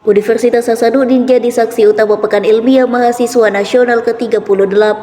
Universitas Hasanuddin jadi saksi utama Pekan Ilmiah Mahasiswa Nasional ke-38.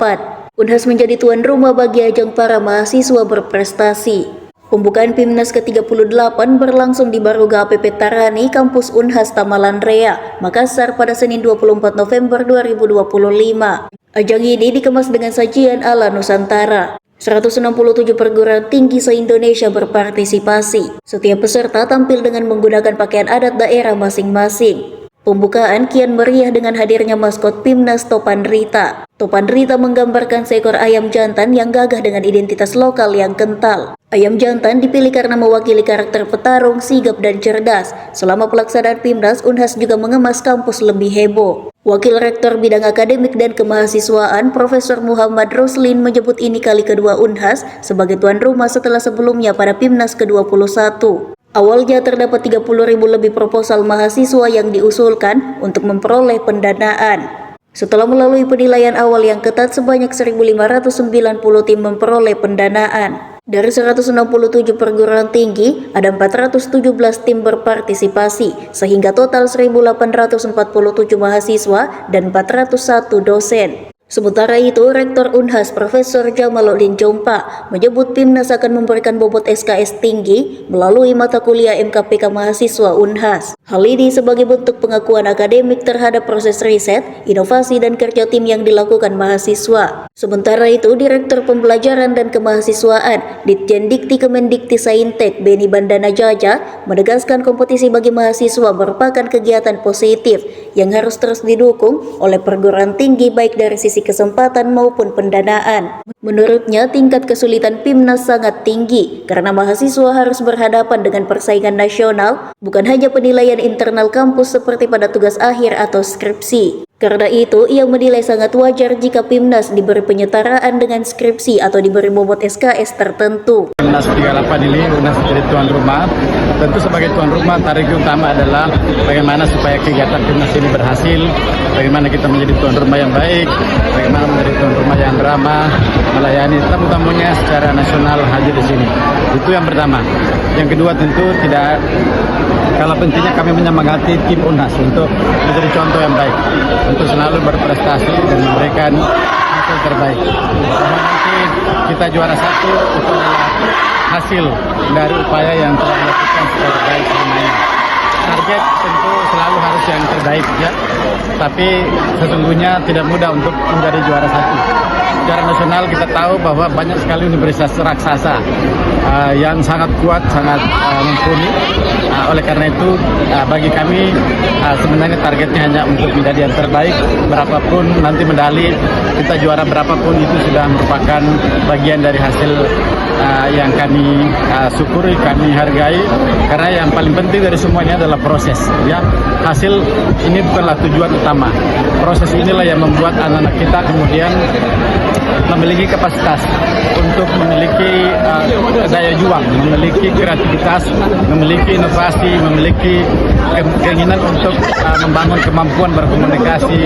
Unhas menjadi tuan rumah bagi ajang para mahasiswa berprestasi. Pembukaan PIMNAS ke-38 berlangsung di Baruga APP Tarani, Kampus Unhas Tamalan Rea, Makassar pada Senin 24 November 2025. Ajang ini dikemas dengan sajian ala Nusantara. 167 perguruan tinggi se-Indonesia berpartisipasi. Setiap peserta tampil dengan menggunakan pakaian adat daerah masing-masing. Pembukaan kian meriah dengan hadirnya maskot PIMNAS Topan Rita. Topan Rita menggambarkan seekor ayam jantan yang gagah dengan identitas lokal yang kental. Ayam jantan dipilih karena mewakili karakter petarung, sigap, dan cerdas. Selama pelaksanaan PIMNAS, Unhas juga mengemas kampus lebih heboh. Wakil Rektor Bidang Akademik dan Kemahasiswaan Profesor Muhammad Roslin menyebut ini kali kedua Unhas sebagai tuan rumah setelah sebelumnya pada PIMNAS ke-21. Awalnya terdapat 30.000 lebih proposal mahasiswa yang diusulkan untuk memperoleh pendanaan. Setelah melalui penilaian awal yang ketat, sebanyak 1.590 tim memperoleh pendanaan. Dari 167 perguruan tinggi, ada 417 tim berpartisipasi, sehingga total 1.847 mahasiswa dan 401 dosen. Sementara itu, Rektor Unhas Profesor Jamaluddin Jompa menyebut PIMNAS akan memberikan bobot SKS tinggi melalui mata kuliah MKPK mahasiswa Unhas. Hal ini sebagai bentuk pengakuan akademik terhadap proses riset, inovasi, dan kerja tim yang dilakukan mahasiswa. Sementara itu, Direktur Pembelajaran dan Kemahasiswaan Ditjen Dikti Kemendikti Saintek Beni Bandana Jaja menegaskan kompetisi bagi mahasiswa merupakan kegiatan positif yang harus terus didukung oleh perguruan tinggi baik dari sisi kesempatan maupun pendanaan. Menurutnya, tingkat kesulitan PIMNAS sangat tinggi karena mahasiswa harus berhadapan dengan persaingan nasional, bukan hanya penilaian internal kampus seperti pada tugas akhir atau skripsi. Karena itu, ia menilai sangat wajar jika PIMNAS diberi penyetaraan dengan skripsi atau diberi bobot SKS tertentu. PIMNAS 38 ini Unhas menjadi tuan rumah. Tentu sebagai tuan rumah, target utama adalah bagaimana supaya kegiatan PIMNAS ini berhasil, bagaimana kita menjadi tuan rumah yang baik, bagaimana menjadi tuan rumah yang ramah, melayani tamu-tamunya secara nasional hadir di sini. Itu yang pertama. Yang kedua, tentu tidak kalah pentingnya kami menyemangati tim Unhas untuk menjadi contoh yang baik, untuk selalu berprestasi dan memberikan hasil terbaik. Kalau nanti kita juara satu, itu adalah hasil dari upaya yang telah dilakukan secara baik selama ini. Target tentu selalu harus yang terbaik ya, tapi sesungguhnya tidak mudah untuk menjadi juara satu. Secara nasional kita tahu bahwa banyak sekali universitas raksasa yang sangat kuat, sangat mumpuni. Oleh karena itu bagi kami sebenarnya targetnya hanya untuk menjadi yang terbaik. Berapapun nanti medali, kita juara berapapun itu sudah merupakan bagian dari hasil yang kami syukuri, kami hargai. Karena yang paling penting dari semuanya adalah proses. Ya, hasil ini bukanlah tujuan utama. Proses inilah yang membuat anak-anak kita kemudian memiliki kapasitas untuk memiliki daya juang, memiliki kreativitas, memiliki inovasi, memiliki keinginan untuk membangun kemampuan berkomunikasi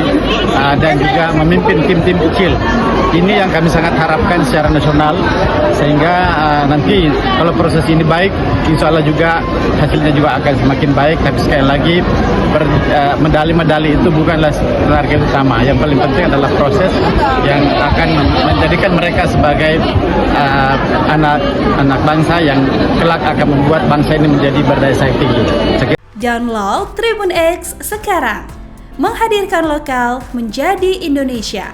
dan juga memimpin tim-tim kecil. Ini yang kami sangat harapkan secara nasional, sehingga nanti kalau proses ini baik, insya Allah juga hasilnya juga akan semakin baik. Tapi sekali lagi, medali-medali itu bukanlah target utama. Yang paling penting adalah proses yang akan menjadikan mereka sebagai anak bangsa yang kelak akan membuat bangsa ini menjadi berdaya saing tinggi. Download Tribun X sekarang, menghadirkan lokal menjadi Indonesia.